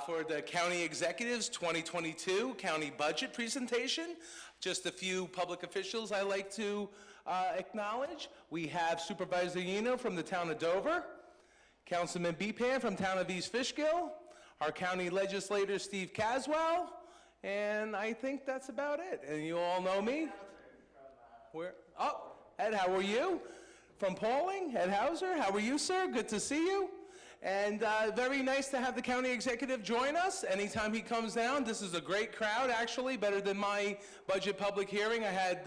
for the County Executives 2022 County Budget Presentation. Just a few public officials I'd like to acknowledge. We have Supervisor Yeno from the town of Dover, Councilman Bepan from town of East Fishkill, our county legislator Steve Caswell, and I think that's about it. And you all know me. Where? Oh, Ed, how are you? From Pauling, Ed Hauser, how are you, sir? Good to see you. And very nice to have the county executive join us anytime he comes down. This is a great crowd, actually, better than my budget public hearing. I had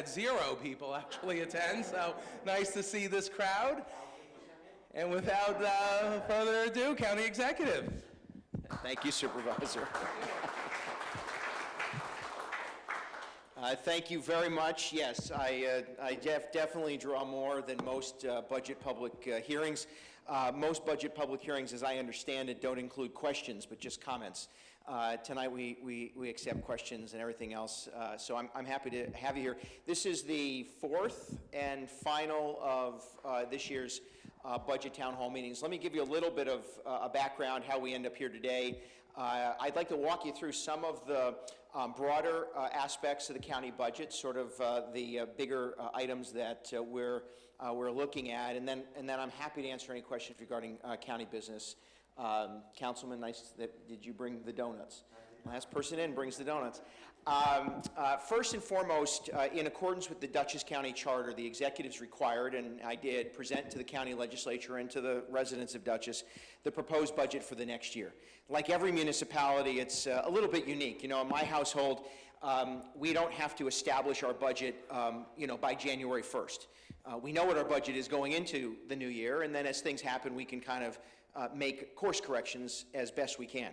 0 people actually attend, so nice to see this crowd. And without further ado, county executive. Thank you, Supervisor. Thank you very much. Yes, I definitely draw more than most budget public hearings. Most budget public hearings, as I understand it, don't include questions, but just comments. Tonight we accept questions and everything else, so I'm happy to have you here. This is the 4th and final of this year's budget town hall meetings. Let me give you a little bit of a background how we end up here today. I'd like to walk you through some of the broader aspects of the county budget, sort of the bigger items that we're looking at, and then I'm happy to answer any questions regarding county business. Councilman, nice did you bring the donuts? Last person in brings the donuts. First and foremost, in accordance with the Dutchess County Charter, the executives required, and I did, present to the county legislature and to the residents of Dutchess the proposed budget for the next year. Like every municipality, it's a little bit unique. You know, in my household, we don't have to establish our budget, by January 1st. We know what our budget is going into the new year, and then as things happen, we can kind of make course corrections as best we can.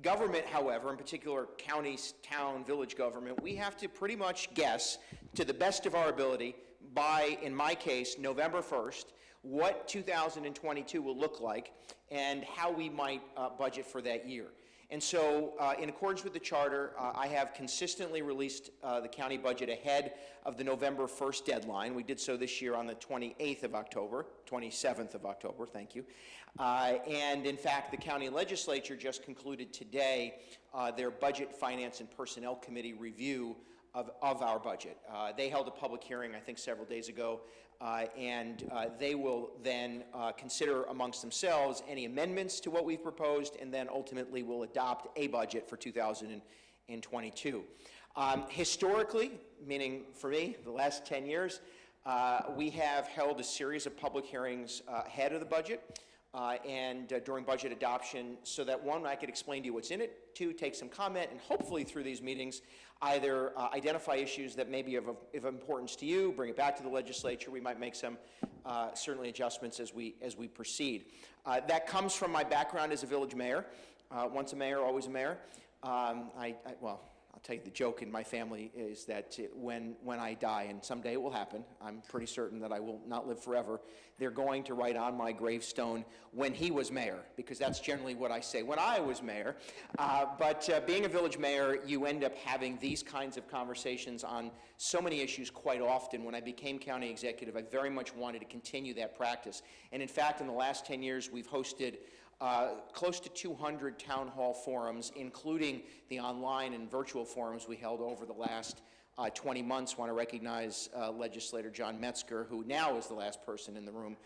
Government, however, in particular county, town, village government, we have to pretty much guess, to the best of our ability, by, in my case, November 1st, what 2022 will look like and how we might budget for that year. And so, in accordance with the charter, I have consistently released the county budget ahead of the November 1st deadline. We did so this year on the 27th of October, thank you. And in fact, the county legislature just concluded today their Budget, Finance, and Personnel Committee review of our budget. They held a public hearing, I think, several days ago, and they will then consider amongst themselves any amendments to what we've proposed, and then ultimately will adopt a budget for 2022. Historically, meaning for me, the last 10 years, we have held a series of public hearings ahead of the budget and during budget adoption, so that one, I could explain to you what's in it, two, take some comment, and hopefully through these meetings either identify issues that may be of importance to you, bring it back to the legislature. We might make some certainly adjustments as we proceed. That comes from my background as a village mayor. Once a mayor, always a mayor. Well, I'll tell you, the joke in my family is that when I die, and someday it will happen, I'm pretty certain that I will not live forever, they're going to write on my gravestone, when he was mayor, because that's generally what I say, when I was mayor. But being a village mayor, you end up having these kinds of conversations on so many issues quite often. When I became county executive, I very much wanted to continue that practice. And in fact, in the last 10 years, we've hosted close to 200 town hall forums, including the online and virtual forums we held over the last 20 months. I want to recognize legislator John Metzger, who now is the last person in the room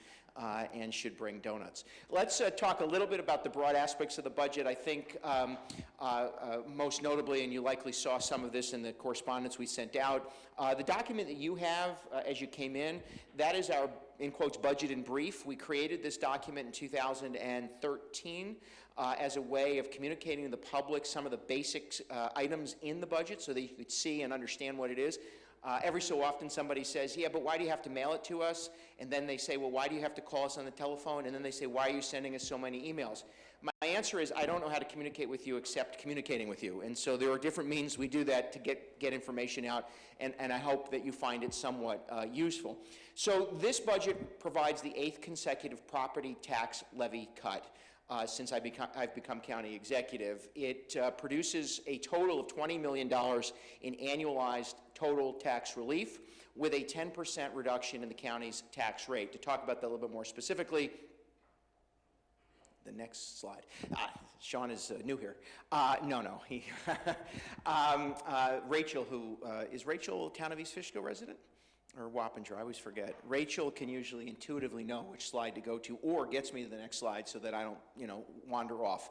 and should bring donuts. Let's talk a little bit about the broad aspects of the budget. I think most notably, and you likely saw some of this in the correspondence we sent out, the document that you have as you came in, that is our, in quotes, budget in brief. We created this document in 2013 as a way of communicating to the public some of the basic items in the budget so that you could see and understand what it is. Every so often somebody says, yeah, but why do you have to mail it to us? And then they say, well, why do you have to call us on the telephone? And then they say, why are you sending us so many emails? My answer is, I don't know how to communicate with you except communicating with you. And so there are different means we do that to get information out, and I hope that you find it somewhat useful. So this budget provides the 8th consecutive property tax levy cut since I've become county executive. It produces a total of $20 million in annualized total tax relief, with a 10% reduction in the county's tax rate. To talk about that a little bit more specifically, the next slide. Sean is new here. No. Rachel, is Rachel a Town of East Fishkill resident? Or Wappinger, I always forget. Rachel can usually intuitively know which slide to go to, or gets me to the next slide so that I don't, wander off.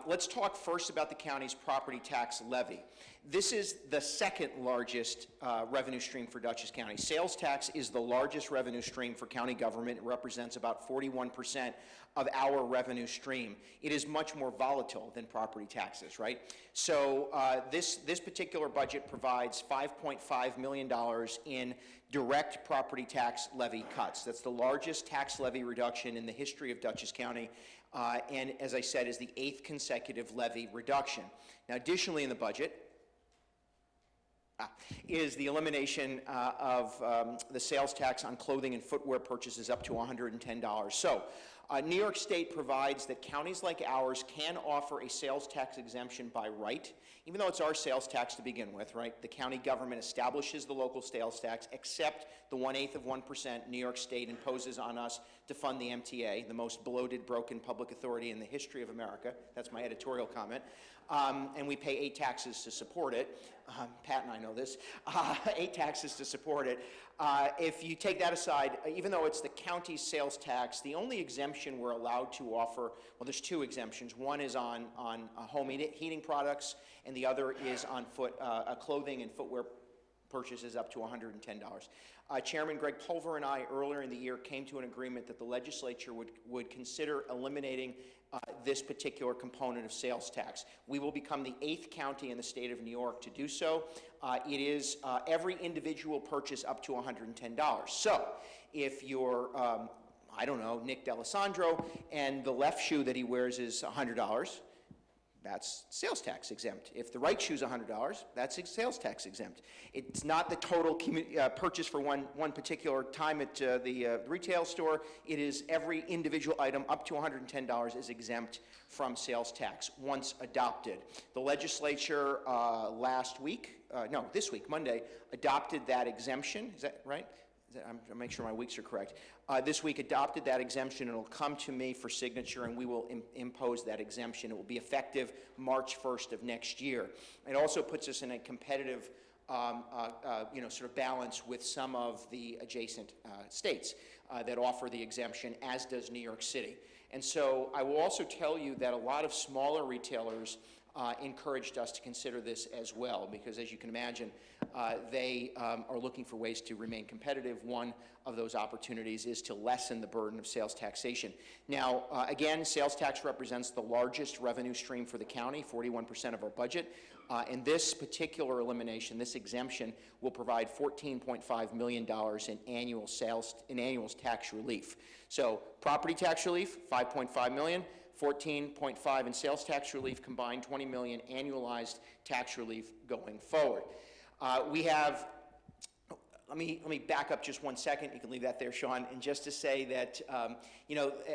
Let's talk first about the county's property tax levy. This is the second largest revenue stream for Dutchess County. Sales tax is the largest revenue stream for county government. It represents about 41% of our revenue stream. It is much more volatile than property taxes, right? So this particular budget provides $5.5 million in direct property tax levy cuts. That's the largest tax levy reduction in the history of Dutchess County, and as I said, is the 8th consecutive levy reduction. Now, additionally in the budget, is the elimination of the sales tax on clothing and footwear purchases up to $110. So, New York State provides that counties like ours can offer a sales tax exemption by right, even though it's our sales tax to begin with, right? The county government establishes the local sales tax, except the 1/8 of 1% New York State imposes on us to fund the MTA, the most bloated, broken public authority in the history of America. That's my editorial comment. And we pay 8 taxes to support it. Pat and I know this. 8 taxes to support it. If you take that aside, even though it's the county's sales tax, the only exemption we're allowed to offer, well, there's 2 exemptions. One is on home heating products, and the other is on clothing and footwear purchases up to $110. Chairman Greg Pulver and I earlier in the year came to an agreement that the legislature would consider eliminating this particular component of sales tax. We will become the 8th county in the state of New York to do so. It is every individual purchase up to $110. So if you're, I don't know, Nick D'Alessandro, and the left shoe that he wears is $100, that's sales tax exempt. If the right shoe's $100, that's sales tax exempt. It's not the total purchase for one particular time at the retail store. It is every individual item up to $110 is exempt from sales tax once adopted. The legislature this week, Monday, adopted that exemption. Is that right? I'll make sure my weeks are correct. This week adopted that exemption, and it'll come to me for signature, and we will impose that exemption. It will be effective March 1st of next year. It also puts us in a competitive sort of balance with some of the adjacent states that offer the exemption, as does New York City. And so I will also tell you that a lot of smaller retailers encouraged us to consider this as well, because as you can imagine, they are looking for ways to remain competitive. One of those opportunities is to lessen the burden of sales taxation. Now, again, sales tax represents the largest revenue stream for the county, 41% of our budget. And this particular elimination, this exemption, will provide $14.5 million in annual tax relief. So, property tax relief, $5.5 million. 14.5 in sales tax relief, combined $20 million annualized tax relief going forward. We have, let me back up just 1 second. You can leave that there, Sean. And just to say that,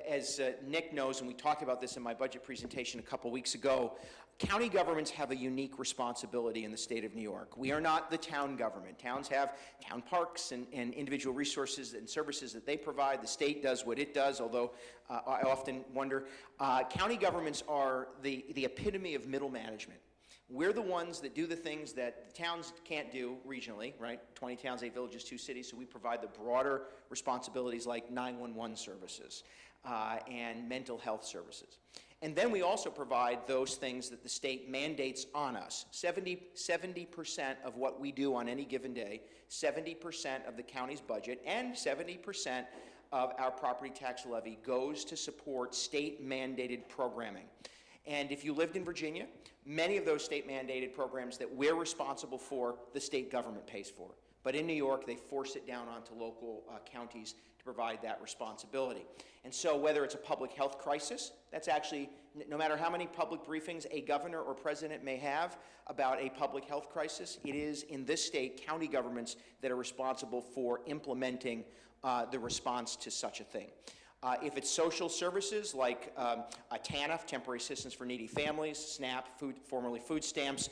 as Nick knows, and we talked about this in my budget presentation a couple weeks ago, county governments have a unique responsibility in the state of New York. We are not the town government. Towns have town parks and individual resources and services that they provide. The state does what it does, although I often wonder. County governments are the epitome of middle management. We're the ones that do the things that the towns can't do regionally, right? 20 towns, 8 villages, 2 cities, so we provide the broader responsibilities like 911 services and mental health services. And then we also provide those things that the state mandates on us. 70% of what we do on any given day, 70% of the county's budget, and 70% of our property tax levy goes to support state-mandated programming. And if you lived in Virginia, many of those state-mandated programs that we're responsible for, the state government pays for. But in New York, they force it down onto local counties to provide that responsibility. And so whether it's a public health crisis, that's actually, no matter how many public briefings a governor or president may have about a public health crisis, it is in this state county governments that are responsible for implementing the response to such a thing. If it's social services like TANF, Temporary Assistance for Needy Families, SNAP, formerly food stamps,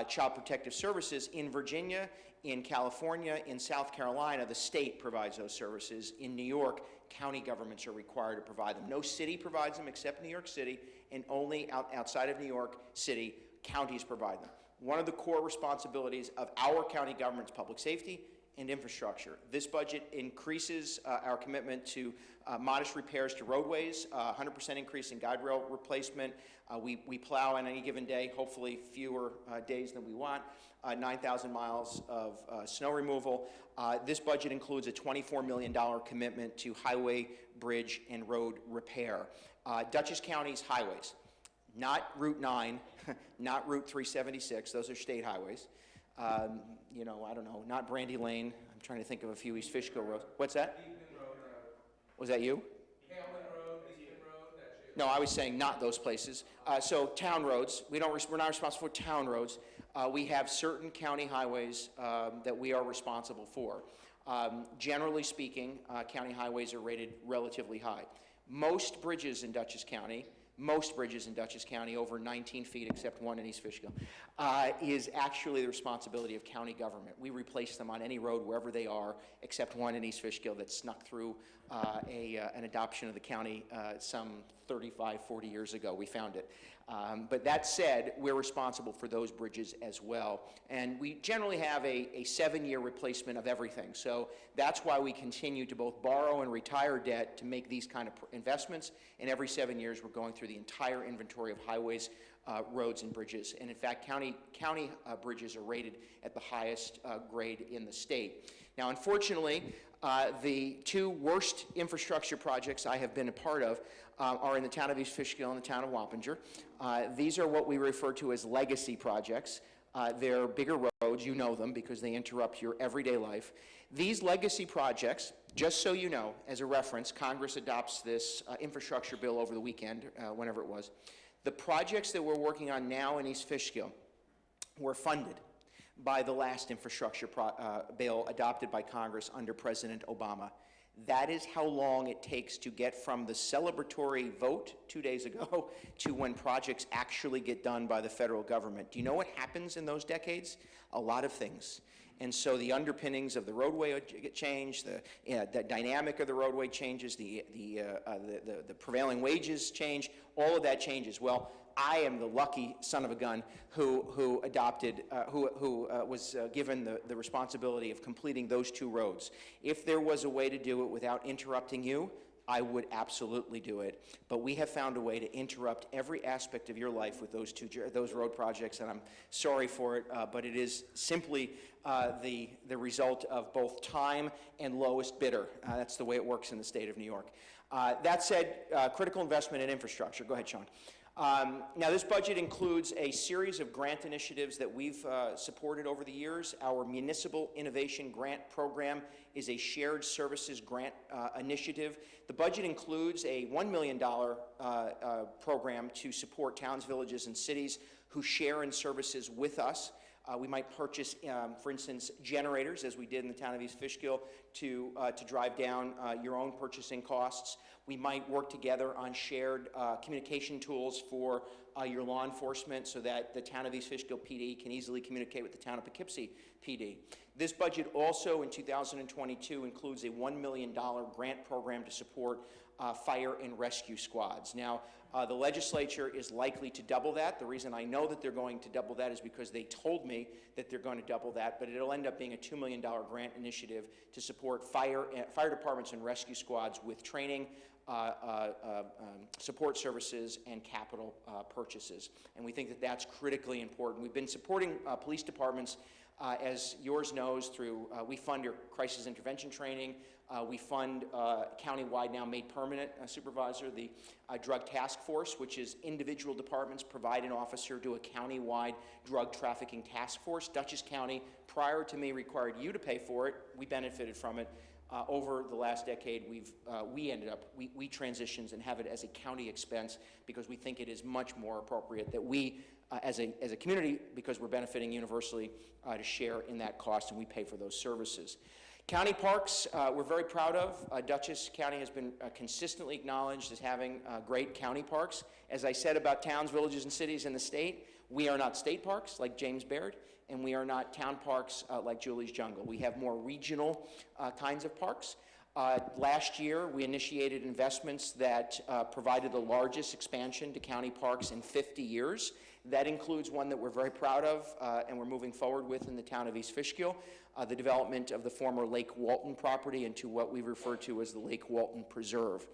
Child Protective Services, in Virginia, in California, in South Carolina, the state provides those services. In New York, county governments are required to provide them. No city provides them except New York City, and only outside of New York City, counties provide them. One of the core responsibilities of our county government is public safety and infrastructure. This budget increases our commitment to modest repairs to roadways, 100% increase in guide rail replacement. We plow on any given day, hopefully fewer days than we want, 9,000 miles of snow removal. This budget includes a $24 million commitment to highway, bridge, and road repair. Dutchess County's highways, not Route 9, not Route 376, those are state highways. You know, I don't know, not Brandy Lane. I'm trying to think of a few East Fishkill roads. What's that? Was that you? Hamlin Road, Easton Road, that's you. No, I was saying not those places. So town roads, we're not responsible for town roads. We have certain county highways that we are responsible for. Generally speaking, county highways are rated relatively high. Most bridges in Dutchess County over 19 feet, except one in East Fishkill, is actually the responsibility of county government. We replace them on any road wherever they are, except one in East Fishkill that snuck through an adoption of the county some 35, 40 years ago. We found it. But that said, we're responsible for those bridges as well. And we generally have a 7-year replacement of everything. So that's why we continue to both borrow and retire debt to make these kind of investments. And every 7 years, we're going through the entire inventory of highways, roads, and bridges. And in fact, county bridges are rated at the highest grade in the state. Now, unfortunately, the two worst infrastructure projects I have been a part of are in the town of East Fishkill and the town of Wappinger. These are what we refer to as legacy projects. They're bigger roads, you know them because they interrupt your everyday life. These legacy projects, just so you know, as a reference, Congress adopts this infrastructure bill over the weekend, whenever it was. The projects that we're working on now in East Fishkill were funded by the last infrastructure bill adopted by Congress under President Obama. That is how long it takes to get from the celebratory vote 2 days ago to when projects actually get done by the federal government. Do you know what happens in those decades? A lot of things. And so the underpinnings of the roadway get changed, the dynamic of the roadway changes, the prevailing wages change, all of that changes. Well, I am the lucky son of a gun who was given the responsibility of completing those two roads. If there was a way to do it without interrupting you, I would absolutely do it. But we have found a way to interrupt every aspect of your life with those road projects, and I'm sorry for it, but it is simply the result of both time and lowest bidder. That's the way it works in the state of New York. That said, critical investment in infrastructure. Go ahead, Sean. Now, this budget includes a series of grant initiatives that we've supported over the years. Our Municipal Innovation Grant Program is a shared services grant initiative. The budget includes a $1 million program to support towns, villages, and cities who share in services with us. We might purchase, for instance, generators, as we did in the town of East Fishkill, to drive down your own purchasing costs. We might work together on shared communication tools for your law enforcement so that the town of East Fishkill PD can easily communicate with the town of Poughkeepsie PD. This budget also in 2022 includes a $1 million grant program to support fire and rescue squads. Now, the legislature is likely to double that. The reason I know that they're going to double that is because they told me that they're going to double that, but it'll end up being a $2 million grant initiative to support fire departments and rescue squads with training, support services, and capital purchases. And we think that that's critically important. We've been supporting police departments, as yours knows, through, we fund your crisis intervention training. We fund countywide, now made permanent, supervisor, the drug task force, which is individual departments provide an officer to a countywide drug trafficking task force. Dutchess County, prior to me, required you to pay for it. We benefited from it. Over the last decade, we transitioned and have it as a county expense because we think it is much more appropriate that we, as a community, because we're benefiting universally, to share in that cost, and we pay for those services. County parks, we're very proud of. Dutchess County has been consistently acknowledged as having great county parks. As I said about towns, villages, and cities in the state, we are not state parks like James Baird, and we are not town parks like Julie's Jungle. We have more regional kinds of parks. Last year, we initiated investments that provided the largest expansion to county parks in 50 years. That includes one that we're very proud of and we're moving forward with in the town of East Fishkill, the development of the former Lake Walton property into what we refer to as the Lake Walton Preserve.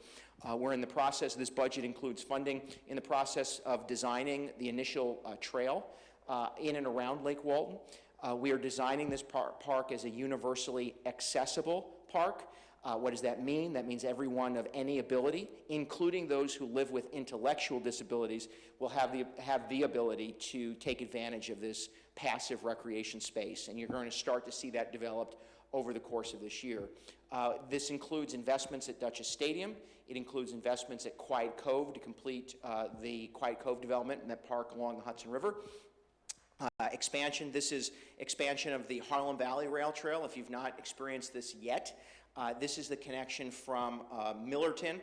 We're in the process, this budget includes funding in the process of designing the initial trail in and around Lake Walton. We are designing this park as a universally accessible park. What does that mean? That means everyone of any ability, including those who live with intellectual disabilities, will have the ability to take advantage of this passive recreation space. And you're going to start to see that developed over the course of this year. This includes investments at Dutchess Stadium. It includes investments at Quiet Cove to complete the Quiet Cove development in that park along the Hudson River. Expansion, this is expansion of the Harlem Valley Rail Trail. If you've not experienced this yet, this is the connection from Millerton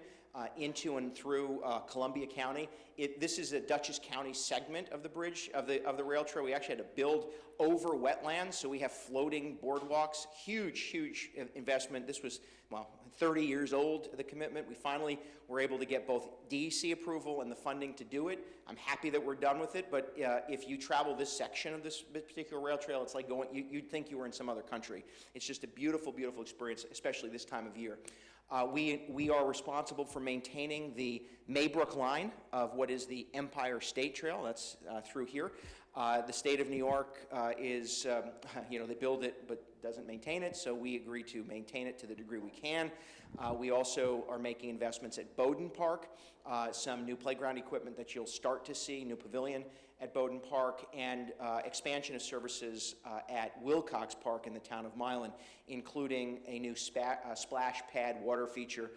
into and through Columbia County. This is a Dutchess County segment of the bridge, of the rail trail. We actually had to build over wetlands, so we have floating boardwalks. Huge, huge investment. This was, well, 30 years old, the commitment. We finally were able to get both DEC approval and the funding to do it. I'm happy that we're done with it, but if you travel this section of this particular rail trail, it's like going, you'd think you were in some other country. It's just a beautiful, beautiful experience, especially this time of year. We are responsible for maintaining the Maybrook line of what is the Empire State Trail. That's through here. The state of New York is, they build it but doesn't maintain it, so we agree to maintain it to the degree we can. We also are making investments at Bowdoin Park, some new playground equipment that you'll start to see, new pavilion at Bowdoin Park, and expansion of services at Wilcox Park in the town of Milan, including a new splash pad water feature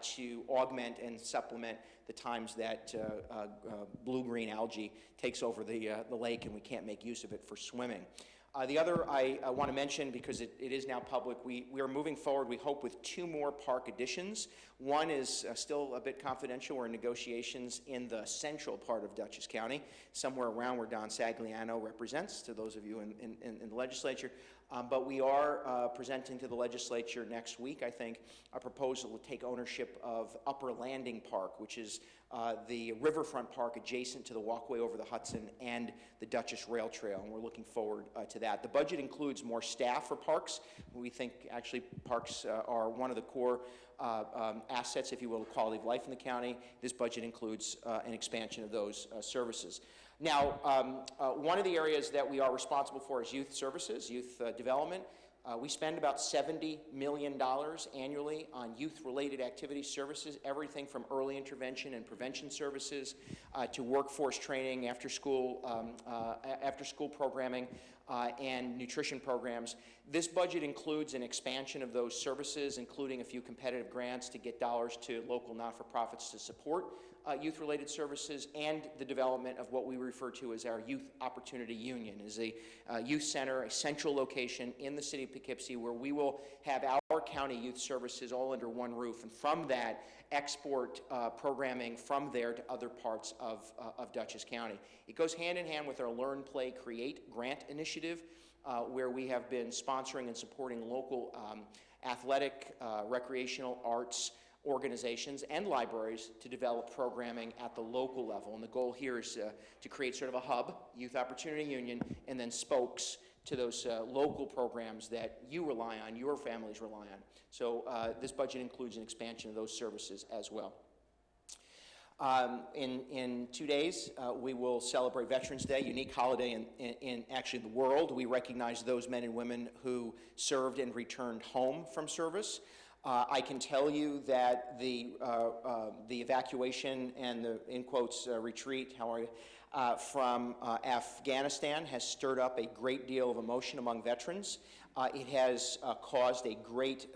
to augment and supplement the times that blue-green algae takes over the lake and we can't make use of it for swimming. The other I want to mention, because it is now public, we are moving forward, we hope, with 2 more park additions. One is still a bit confidential. We're in negotiations in the central part of Dutchess County, somewhere around where Don Sagliano represents, to those of you in the legislature. But we are presenting to the legislature next week, I think, a proposal to take ownership of Upper Landing Park, which is the riverfront park adjacent to the walkway over the Hudson and the Dutchess Rail Trail, and we're looking forward to that. The budget includes more staff for parks. We think actually parks are one of the core assets, if you will, of quality of life in the county. This budget includes an expansion of those services. Now, one of the areas that we are responsible for is youth services, youth development. We spend about $70 million annually on youth-related activity services, everything from early intervention and prevention services to workforce training, after-school programming, and nutrition programs. This budget includes an expansion of those services, including a few competitive grants to get dollars to local not-for-profits to support youth-related services, and the development of what we refer to as our Youth Opportunity Union, is a youth center, a central location in the city of Poughkeepsie where we will have our county youth services all under one roof, and from that export programming from there to other parts of Dutchess County. It goes hand in hand with our Learn, Play, Create grant initiative, where we have been sponsoring and supporting local athletic, recreational, arts organizations and libraries to develop programming at the local level. And the goal here is to create sort of a hub, Youth Opportunity Union, and then spokes to those local programs that you rely on, your families rely on. So this budget includes an expansion of those services as well. In 2 days, we will celebrate Veterans Day, unique holiday in actually the world. We recognize those men and women who served and returned home from service. I can tell you that the evacuation and the, in quotes, retreat, how are you, from Afghanistan has stirred up a great deal of emotion among veterans. It has caused a great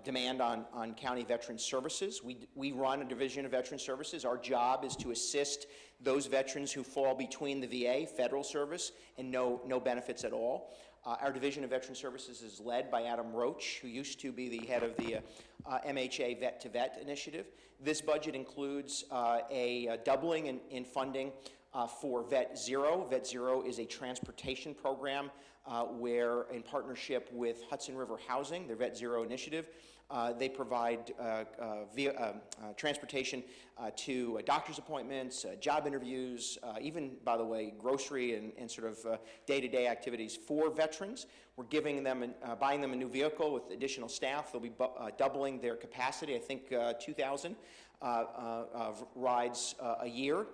demand on county veteran services. We run a division of veteran services. Our job is to assist those veterans who fall between the VA, federal service, and no benefits at all. Our Division of Veteran Services is led by Adam Roach, who used to be the head of the MHA Vet to Vet initiative. This budget includes a doubling in funding for Vet Zero. Vet Zero is a transportation program where, in partnership with Hudson River Housing, their Vet Zero initiative, they provide transportation to doctor's appointments, job interviews, even, by the way, grocery and sort of day-to-day activities for veterans. We're giving them, buying them a new vehicle with additional staff. They'll be doubling their capacity, I think 2,000 rides a year.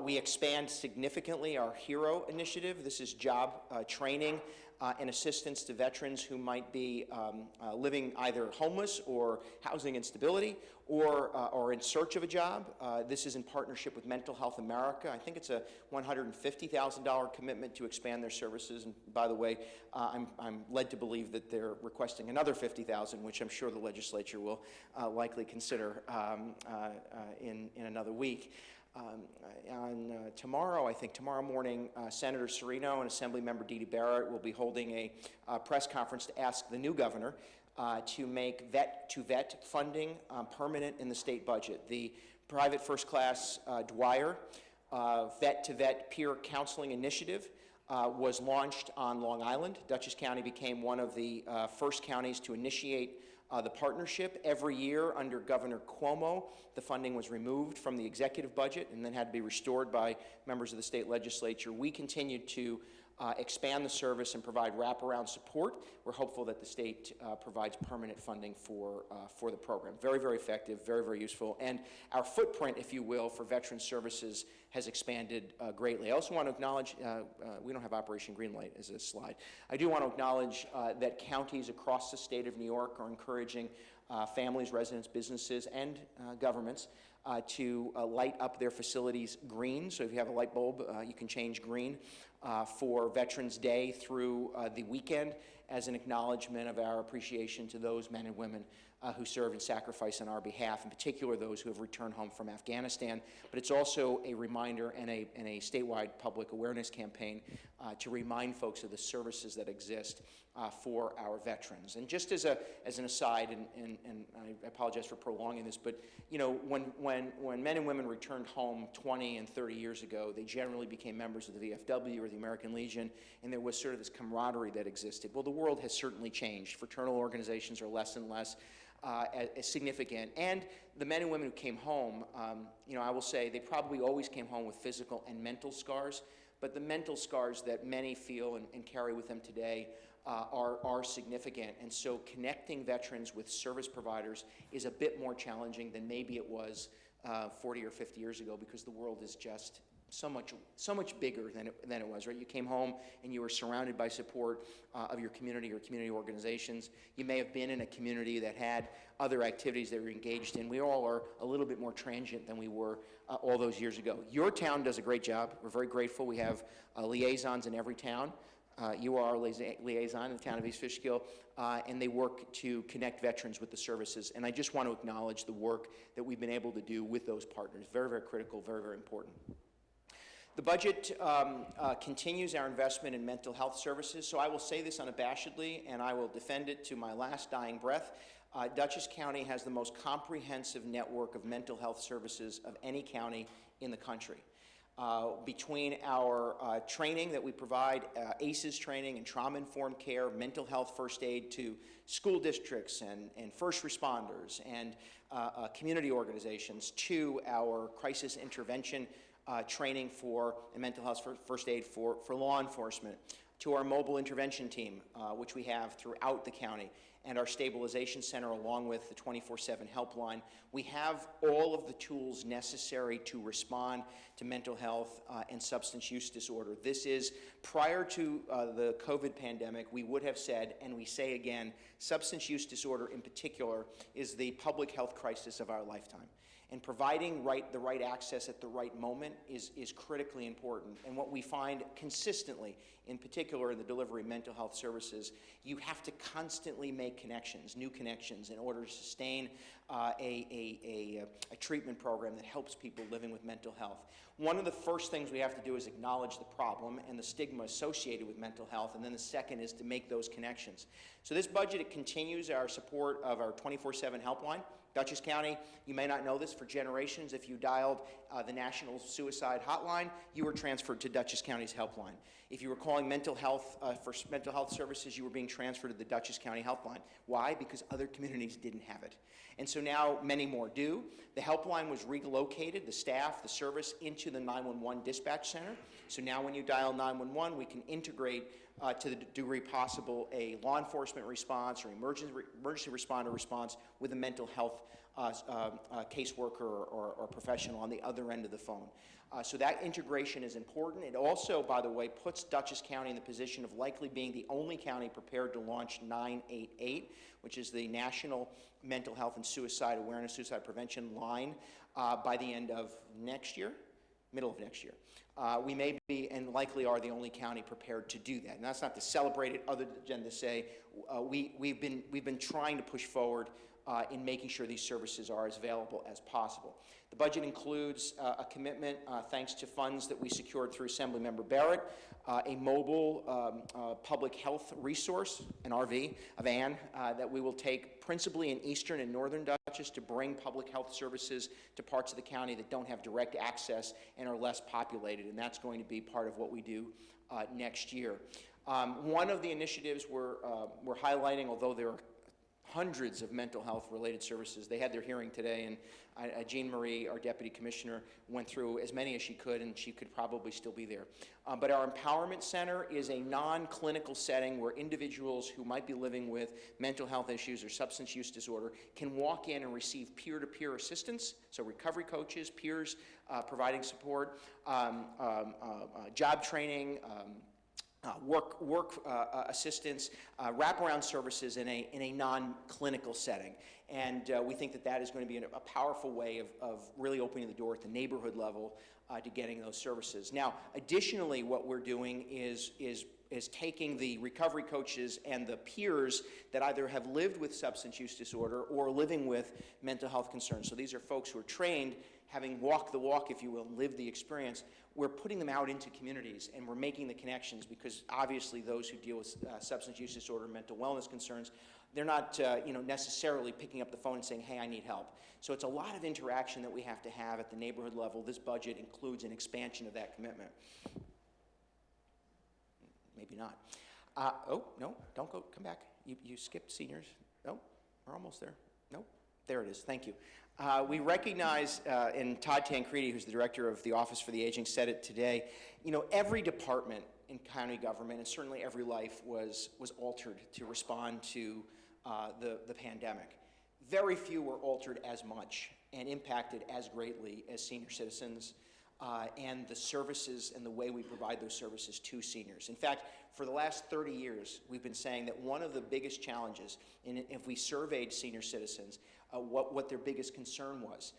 We expand significantly our HERO initiative. This is job training and assistance to veterans who might be living either homeless or housing instability or in search of a job. This is in partnership with Mental Health America. I think it's a $150,000 commitment to expand their services. And by the way, I'm led to believe that they're requesting another $50,000, which I'm sure the legislature will likely consider in another week. Tomorrow, I think tomorrow morning, Senator Serino and Assemblymember Dede Barrett will be holding a press conference to ask the new governor to make vet-to-vet funding permanent in the state budget. The private first-class Dwyer vet-to-vet peer counseling initiative was launched on Long Island. Dutchess County became one of the first counties to initiate the partnership. Every year under Governor Cuomo, the funding was removed from the executive budget and then had to be restored by members of the state legislature. We continued to expand the service and provide wraparound support. We're hopeful that the state provides permanent funding for the program. Very, very effective, very, very useful. And our footprint, if you will, for veteran services has expanded greatly. I also want to acknowledge, we don't have Operation Greenlight as a slide. I do want to acknowledge that counties across the state of New York are encouraging families, residents, businesses, and governments to light up their facilities green. So if you have a light bulb, you can change green for Veterans Day through the weekend as an acknowledgement of our appreciation to those men and women who serve and sacrifice on our behalf, in particular those who have returned home from Afghanistan. But it's also a reminder and a statewide public awareness campaign to remind folks of the services that exist for our veterans. And just as an aside, and I apologize for prolonging this, but you know, when men and women returned home 20 and 30 years ago, they generally became members of the VFW or the American Legion, and there was sort of this camaraderie that existed. Well, the world has certainly changed. Fraternal organizations are less and less significant. And the men and women who came home, you know, I will say they probably always came home with physical and mental scars, but the mental scars that many feel and carry with them today are significant. And so connecting veterans with service providers is a bit more challenging than maybe it was 40 or 50 years ago, because the world is just so much bigger than it was, right? You came home and you were surrounded by support of your community or community organizations. You may have been in a community that had other activities that you were engaged in. We all are a little bit more transient than we were all those years ago. Your town does a great job. We're very grateful. We have liaisons in every town. You are our liaison in the town of East Fishkill, and they work to connect veterans with the services. And I just want to acknowledge the work that we've been able to do with those partners. Very, very critical, very, very important. The budget continues our investment in mental health services, so I will say this unabashedly, and I will defend it to my last dying breath. Dutchess County has the most comprehensive network of mental health services of any county in the country. Between our training that we provide, ACEs training and trauma-informed care, mental health first aid to school districts and first responders and community organizations, to our crisis intervention training for mental health first aid for law enforcement, to our mobile intervention team, which we have throughout the county, and our stabilization center along with the 24/7 helpline. We have all of the tools necessary to respond to mental health and substance use disorder. This is, prior to the COVID pandemic, we would have said, and we say again, substance use disorder in particular is the public health crisis of our lifetime. And providing the right access at the right moment is critically important. And what we find consistently, in particular in the delivery of mental health services, you have to constantly make connections, new connections, in order to sustain a treatment program that helps people living with mental health. One of the first things we have to do is acknowledge the problem and the stigma associated with mental health, and then the second is to make those connections. So this budget, it continues our support of our 24/7 helpline. Dutchess County, you may not know this, for generations, if you dialed the National Suicide Hotline, you were transferred to Dutchess County's helpline. If you were calling mental health for mental health services, you were being transferred to the Dutchess County helpline. Why? Because other communities didn't have it. And so now many more do. The helpline was relocated, the staff, the service, into the 911 dispatch center. So now when you dial 911, we can integrate to the degree possible a law enforcement response or emergency responder response with a mental health caseworker or professional on the other end of the phone. So that integration is important. It also, by the way, puts Dutchess County in the position of likely being the only county prepared to launch 988, which is the National Mental Health and Suicide Awareness, Suicide Prevention line, by the end of next year, middle of next year. We may be, and likely are, the only county prepared to do that. And that's not to celebrate it, other than to say we've been trying to push forward in making sure these services are as available as possible. The budget includes a commitment, thanks to funds that we secured through Assemblymember Barrett, a mobile public health resource, an RV, a van, that we will take principally in eastern and northern Dutchess to bring public health services to parts of the county that don't have direct access and are less populated, and that's going to be part of what we do next year. One of the initiatives we're highlighting, although there are hundreds of mental health related services. They had their hearing today, and Jean Marie, our Deputy Commissioner, went through as many as she could, and she could probably still be there. But our Empowerment Center is a non-clinical setting where individuals who might be living with mental health issues or substance use disorder can walk in and receive peer-to-peer assistance, so recovery coaches, peers providing support, job training, work assistance, wraparound services in a non-clinical setting. And we think that is going to be a powerful way of really opening the door at the neighborhood level to getting those services. Now, additionally, what we're doing is taking the recovery coaches and the peers that either have lived with substance use disorder or living with mental health concerns. So these are folks who are trained, having walked the walk, if you will, lived the experience. We're putting them out into communities, and we're making the connections, because obviously those who deal with substance use disorder, mental wellness concerns, they're not necessarily picking up the phone and saying, hey, I need help. So it's a lot of interaction that we have to have at the neighborhood level. This budget includes an expansion of that commitment. Maybe not. Oh, no, don't go, come back. You skipped seniors. No, we're almost there. No, there it is, thank you. We recognize, and Todd Tancredi, who's the director of the Office for the Aging, said it today, every department in county government, and certainly every life, was altered to respond to the pandemic. Very few were altered as much and impacted as greatly as senior citizens and the services and the way we provide those services to seniors. In fact, for the last 30 years, we've been saying that one of the biggest challenges, and if we surveyed senior citizens, what their biggest concern was,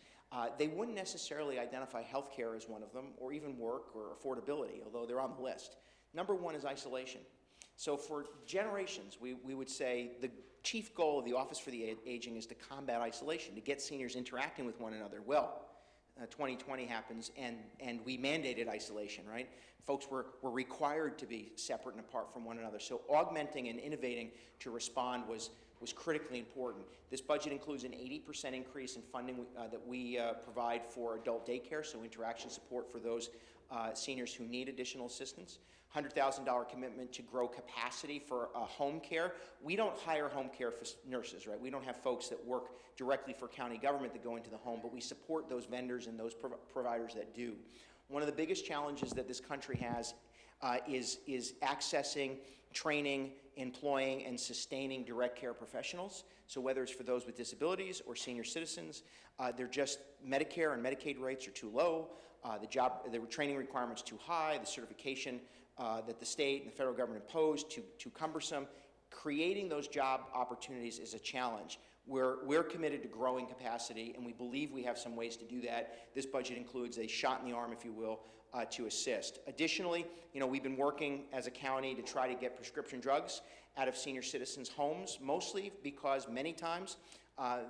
they wouldn't necessarily identify health care as one of them, or even work or affordability, although they're on the list. Number one is isolation. So for generations, we would say the chief goal of the Office for the Aging is to combat isolation, to get seniors interacting with one another. Well, 2020 happens, and we mandated isolation, right? Folks were required to be separate and apart from one another. So augmenting and innovating to respond was critically important. This budget includes an 80% increase in funding that we provide for adult daycare, so interaction support for those seniors who need additional assistance. $100,000 commitment to grow capacity for home care. We don't hire home care nurses, right? We don't have folks that work directly for county government that go into the home, but we support those vendors and those providers that do. One of the biggest challenges that this country has is accessing, training, employing, and sustaining direct care professionals. So whether it's for those with disabilities or senior citizens, they're just Medicare and Medicaid rates are too low, the training requirements too high, the certification that the state and the federal government impose too cumbersome. Creating those job opportunities is a challenge. We're committed to growing capacity, and we believe we have some ways to do that. This budget includes a shot in the arm, if you will, to assist. Additionally, we've been working as a county to try to get prescription drugs out of senior citizens' homes, mostly because many times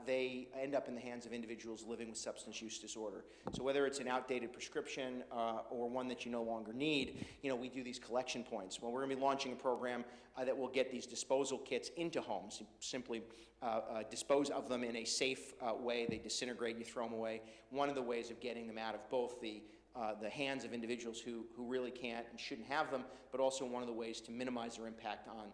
they end up in the hands of individuals living with substance use disorder. So whether it's an outdated prescription or one that you no longer need, we do these collection points. Well, we're going to be launching a program that will get these disposal kits into homes. You simply dispose of them in a safe way. They disintegrate, you throw them away. One of the ways of getting them out of both the hands of individuals who really can't and shouldn't have them, but also one of the ways to minimize their impact on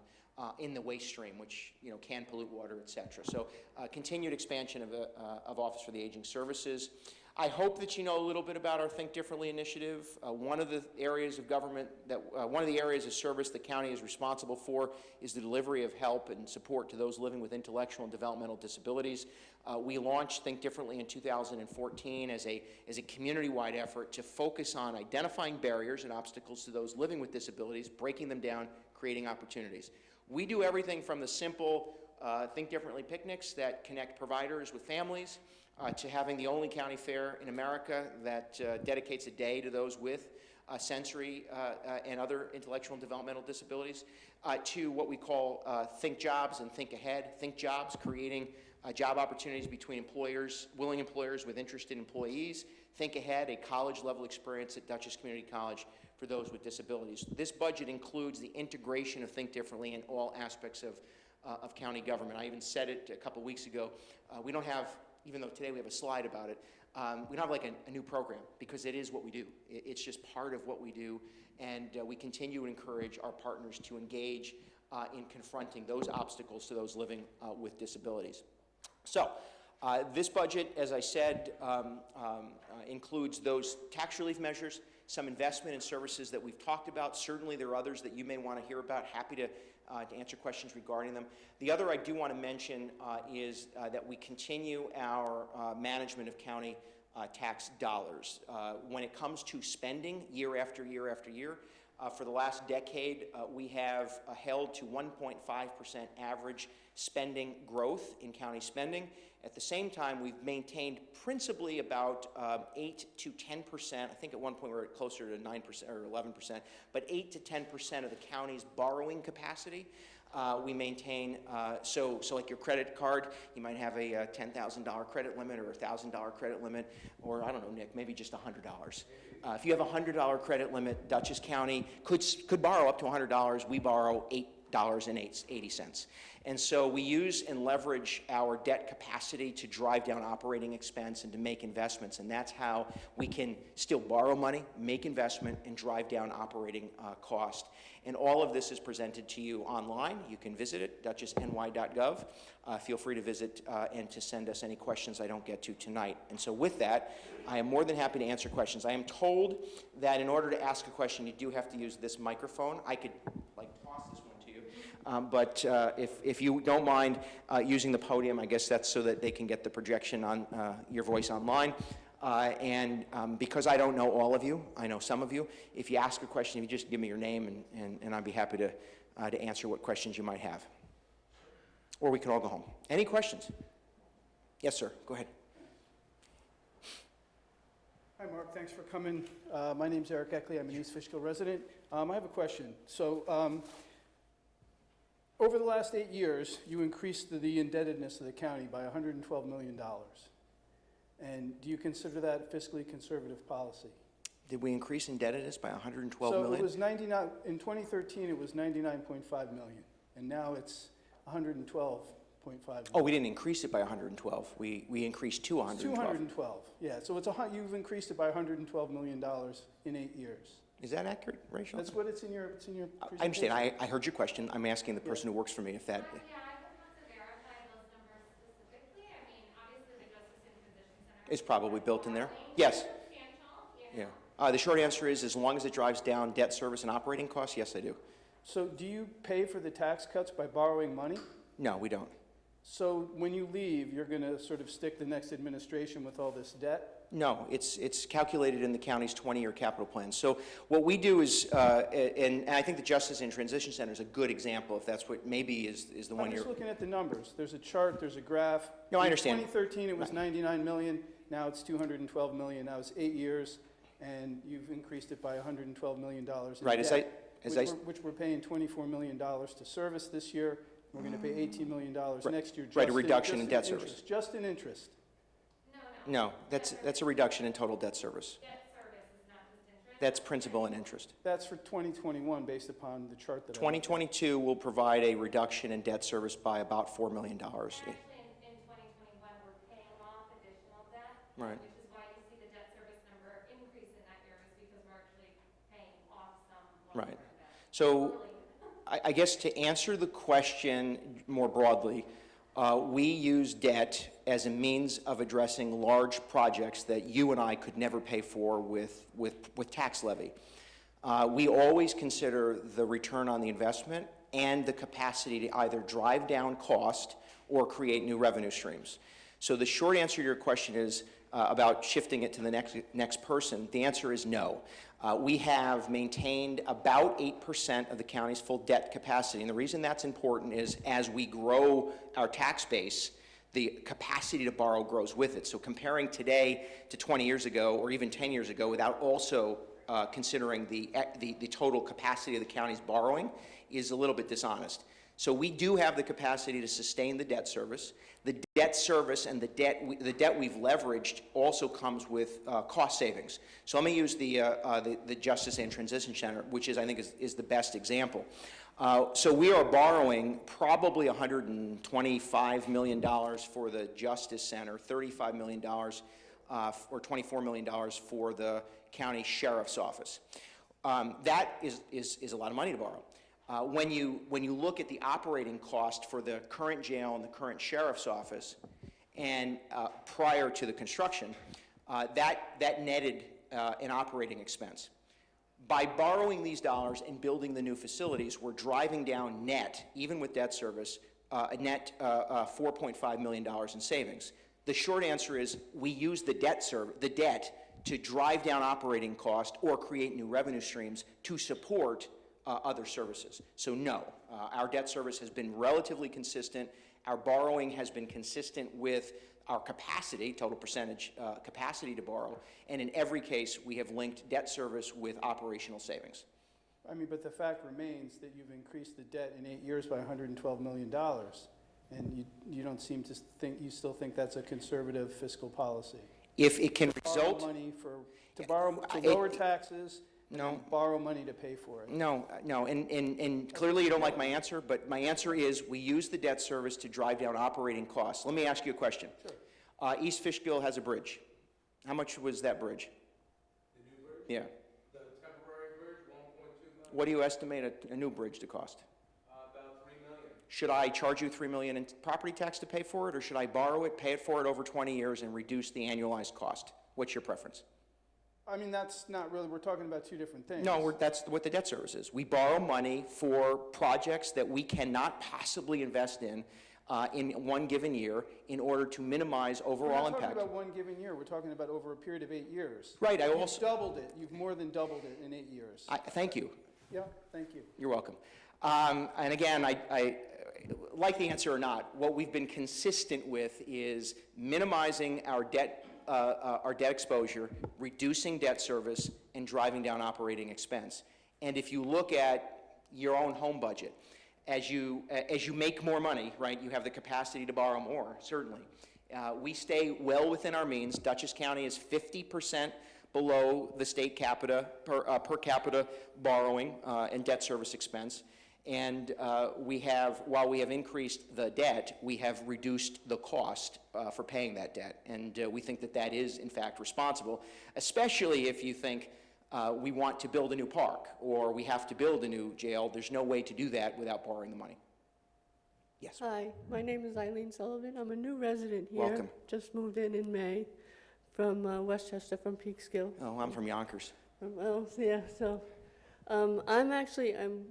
in the waste stream, which can pollute water, et cetera. So continued expansion of Office for the Aging Services. I hope that you know a little bit about our Think Differently initiative. One of the areas of government one of the areas of service the county is responsible for is the delivery of help and support to those living with intellectual and developmental disabilities. We launched Think Differently in 2014 as a community-wide effort to focus on identifying barriers and obstacles to those living with disabilities, breaking them down, creating opportunities. We do everything from the simple Think Differently picnics that connect providers with families, to having the only county fair in America that dedicates a day to those with sensory and other intellectual and developmental disabilities, to what we call Think Jobs and Think Ahead. Think Jobs, creating job opportunities between willing employers with interested employees. Think Ahead, a college-level experience at Dutchess Community College for those with disabilities. This budget includes the integration of Think Differently in all aspects of county government. I even said it a couple weeks ago. We don't have, even though today we have a slide about it, we don't have like a new program, because it is what we do. It's just part of what we do, and we continue to encourage our partners to engage in confronting those obstacles to those living with disabilities. So, this budget, as I said, includes those tax relief measures, some investment in services that we've talked about. Certainly there are others that you may want to hear about. Happy to answer questions regarding them. The other I do want to mention is that we continue our management of county tax dollars. When it comes to spending year after year after year, for the last decade, we have held to 1.5% average spending growth in county spending. At the same time, we've maintained principally about 8 to 10%. I think at one point we were closer to 9% or 11%, but 8 to 10% of the county's borrowing capacity. We maintain, so like your credit card, you might have a $10,000 credit limit or a $1,000 credit limit, or I don't know, Nick, maybe just $100. If you have a $100 credit limit, Dutchess County could borrow up to $100. We borrow $8.80. And so we use and leverage our debt capacity to drive down operating expense and to make investments, and that's how we can still borrow money, make investment, and drive down operating cost. And all of this is presented to you online. You can visit it, dutchessny.gov. Feel free to visit and to send us any questions I don't get to tonight. And so with that, I am more than happy to answer questions. I am told that in order to ask a question, you do have to use this microphone. I could toss this one to you. But if you don't mind using the podium, I guess that's so that they can get the projection on your voice online. Because I don't know all of you, I know some of you, if you ask a question, if you just give me your name, and I'd be happy to answer what questions you might have. Or we can all go home. Any questions? Yes, sir. Go ahead. Hi, Mark. Thanks for coming. My name's Eric Eckley. I'm an East Fishkill resident. I have a question. So, over the last 8 years, you increased the indebtedness of the county by $112 million. And do you consider that fiscally conservative policy? Did we increase indebtedness by $112 So million? it was 99, in 2013 it was 99.5 million, and now it's 112.5 million. Oh, we didn't increase it by 112. We increased to 112. 212, yeah. So you've increased it by $112 million in 8 years. Is that accurate, Rachel? That's what it's in your presentation. I understand. I heard your question. I'm asking the person who works for me if that... Yeah, I would have to verify those numbers specifically. I mean, obviously the Justice Inquisition Center... Is probably built in there. Yes. Substantial, Yeah. The short answer is, as long as it drives down debt service and operating costs, yes, I do. So do you pay for the tax cuts by borrowing money? No, we don't. So when you leave, you're going to sort of stick the next administration with all this debt? No, it's calculated in the county's 20-year capital plan. So what we do is, and I think the Justice and Transition Center is a good example, if that's what maybe is the one I'm you're... just looking at the numbers. There's a chart, there's a graph. No, I understand. In 2013, it was 99 million. Now it's 212 million. Now it's 8 years, and you've increased it by $112 million in Right, debt, as I... which we're paying $24 million to service this year. We're going to pay $18 million next year. Right, a reduction in debt service. Just in interest. No, that's a reduction in total debt service. Debt service is not just interest. That's principal and interest. That's for 2021, based upon the chart that I... 2022 will provide a reduction in debt service by about $4 million. Actually, in 2021, we're paying off additional debt. Right. Which is why you see the debt service number increase in that year, is because we're actually paying off some Right. long-term debt. So I guess to answer the question more broadly, we use debt as a means of addressing large projects that you and I could never pay for with tax levy. We always consider the return on the investment and the capacity to either drive down cost or create new revenue streams. So the short answer to your question is about shifting it to the next person. The answer is no. We have maintained about 8% of the county's full debt capacity. And the reason that's important is as we grow our tax base, the capacity to borrow grows with it. So comparing today to 20 years ago or even 10 years ago without also considering the total capacity of the county's borrowing is a little bit dishonest. So we do have the capacity to sustain the debt service. The debt service and the debt we've leveraged also comes with cost savings. So let me use the Justice and Transition Center, which I think is the best example. So we are borrowing probably $125 million for the Justice Center, $35 million or $24 million for the county sheriff's office. That is a lot of money to borrow. When you look at the operating cost for the current jail and the current sheriff's office, and prior to the construction, that netted an operating expense. By borrowing these dollars and building the new facilities, we're driving down net, even with debt service, a net $4.5 million in savings. The short answer is we use the debt to drive down operating cost or create new revenue streams to support other services. So no, our debt service has been relatively consistent. Our borrowing has been consistent with our capacity, total percentage capacity to borrow, and in every case we have linked debt service with operational savings. I mean, but the fact remains that you've increased the debt in 8 years by $112 million, and you don't seem to think, you still think that's a conservative fiscal policy. If it can result... to lower taxes, no. Borrow money to pay for it. No, and clearly you don't like my answer, but my answer is we use the debt service to drive down operating costs. Let me ask you a question. Sure. East Fishkill has a bridge. How much was that bridge? The new bridge? Yeah. The temporary bridge, $1.2 million. What do you estimate a new bridge to cost? About $3 million. Should I charge you $3 million in property tax to pay for it, or should I borrow it, pay it for it over 20 years, and reduce the annualized cost? What's your preference? I mean, that's not really, we're talking about two different things. No, that's what the debt service is. We borrow money for projects that we cannot possibly invest in one given year in order to minimize overall impact. We're not talking about one given year. We're talking about over a period of 8 years. Right, You've doubled it. You've more than doubled it in 8 years. Thank you. Yeah, thank you. You're welcome. And again, I like the answer or not, what we've been consistent with is minimizing our debt exposure, reducing debt service, and driving down operating expense. And if you look at your own home budget, as you make more money, right, you have the capacity to borrow more, certainly. We stay well within our means. Dutchess County is 50% below the state capita, per capita borrowing and debt service expense. And while we have increased the debt, we have reduced the cost for paying that debt. And we think that is, in fact, responsible, especially if you think we want to build a new park or we have to build a new jail. There's no way to do that without borrowing the money. Yes. Hi, my name is Eileen Sullivan. I'm a new resident here. Welcome. Just moved in May from Westchester, from Peekskill. Oh, I'm from Yonkers. Well, yeah, so I'm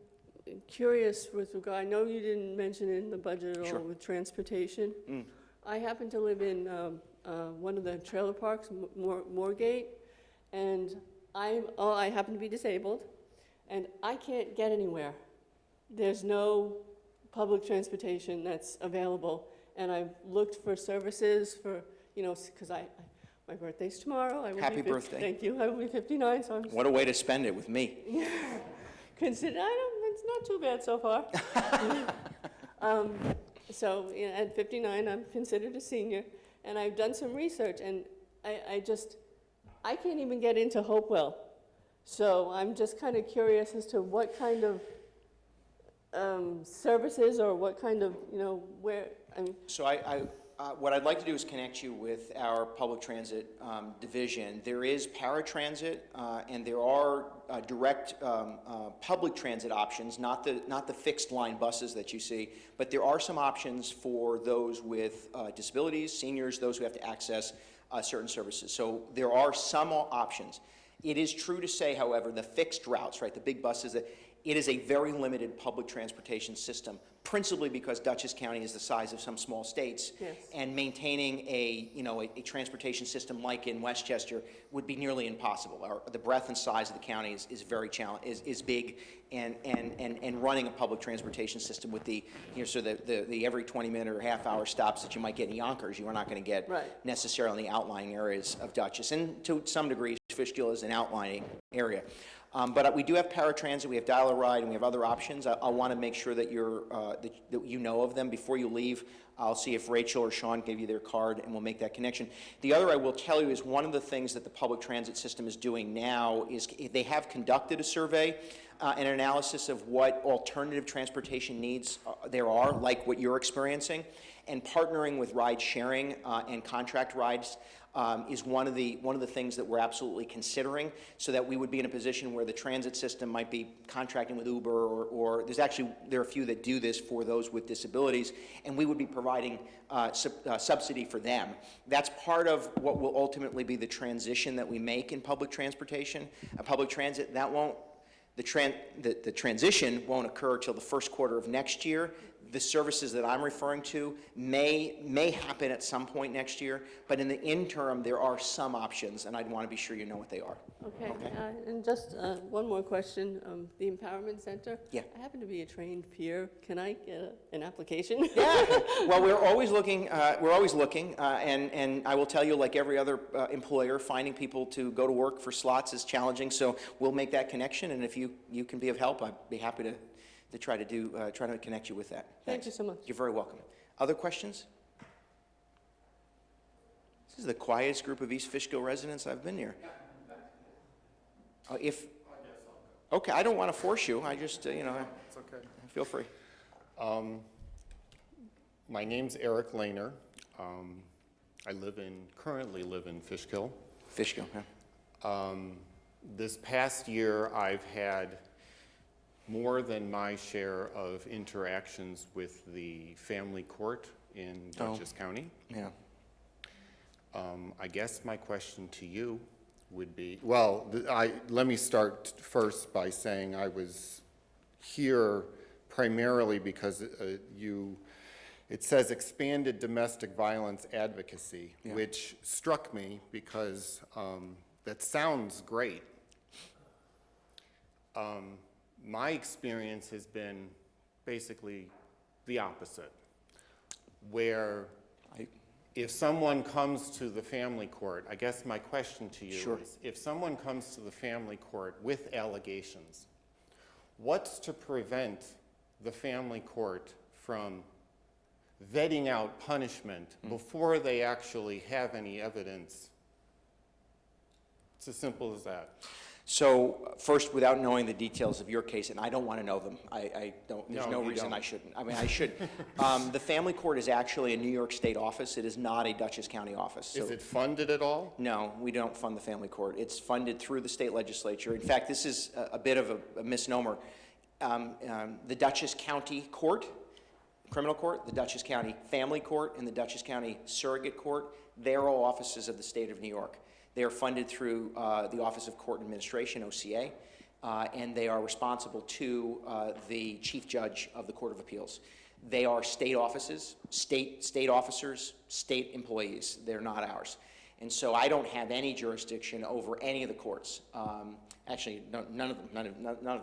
curious with regard, I know you didn't mention it in the budget at all Sure. with transportation. Mm. I happen to live in one of the trailer parks, Moorgate, and I happen to be disabled, and I can't get anywhere. There's no public transportation that's available, and I've looked for services for, because my birthday's tomorrow. I will Happy be birthday. Thank you. I will be 59, so I'm What a way to spend it with me. it's not too bad so far. So at 59, I'm considered a senior, and I've done some research, and I can't even get into Hopewell. So I'm just kind of curious as to what kind of services or what kind of, So what I'd like to do is connect you with our public transit division. There is paratransit, and there are direct public transit options, not the fixed line buses that you see, but there are some options for those with disabilities, seniors, those who have to access certain services. So there are some options. It is true to say, however, the fixed routes, right, the big buses, that it is a very limited public transportation system, principally because Dutchess County is the size of some small states. Yes. And maintaining a transportation system like in Westchester would be nearly impossible. The breadth and size of the county is very is big, and running a public transportation system with the every 20-minute or half-hour stops that you might get in Yonkers, you are not going to get necessarily in the outlying areas of Dutchess. And to some degree, Fishkill is an outlying area. But we do have paratransit, we have Dial-A-Ride, and we have other options. I want to make sure that that you know of them before you leave. I'll see if Rachel or Sean gave you their card, and we'll make that connection. The other I will tell you is one of the things that the public transit system is doing now is they have conducted a survey and an analysis of what alternative transportation needs there are, like what you're experiencing, and partnering with ride sharing and contract rides is one of the things that we're absolutely considering, so that we would be in a position where the transit system might be contracting with Uber, or there are a few that do this for those with disabilities, and we would be providing subsidy for them. That's part of what will ultimately be the transition that we make in public transportation. Public transit, the transition won't occur till the first quarter of next year. The services that I'm referring to may happen at some point next year, but in the interim, there are some options, and I'd want to be sure you know what they are. Okay. And just one more question. The Empowerment Center? Yeah. I happen to be a trained peer. Can I get an application? Yeah. Well, we're always looking, and I will tell you, like every other employer, finding people to go to work for slots is challenging, so we'll make that connection, and if you can be of help, I'd be happy to try to connect you with that. Thank you so much. You're very welcome. Other questions? This is the quietest group of East Fishkill residents I've been here. Okay, I don't want to force you. I just, it's okay. Feel free. My name's Eric Lehner. I currently live in Fishkill. Fishkill, yeah. This past year, I've had more than my share of interactions with the family court in Dutchess County. Yeah. I guess my question to you would be, well, let me start first by saying I was here primarily because it says expanded domestic violence advocacy, which struck me because that sounds great. My experience has been basically the opposite, where if someone comes to the family court, I guess my question to you is, if someone comes to the family court with allegations, what's to prevent the family court from vetting out punishment before they actually have any evidence? It's as simple as that. So first, without knowing the details of your case, and I don't want to know them, there's no reason I shouldn't. I mean, I should. The family court is actually a New York State office. It is not a Dutchess County office. So is it funded at all? No, we don't fund the family court. It's funded through the state legislature. In fact, this is a bit of a misnomer. The Dutchess County Court, Criminal Court, the Dutchess County Family Court, and the Dutchess County Surrogate Court, they're all offices of the state of New York. They are funded through the Office of Court Administration, OCA, and they are responsible to the Chief Judge of the Court of Appeals. They are state offices, state officers, state employees. They're not ours. And so I don't have any jurisdiction over any of the courts. Actually, none of them.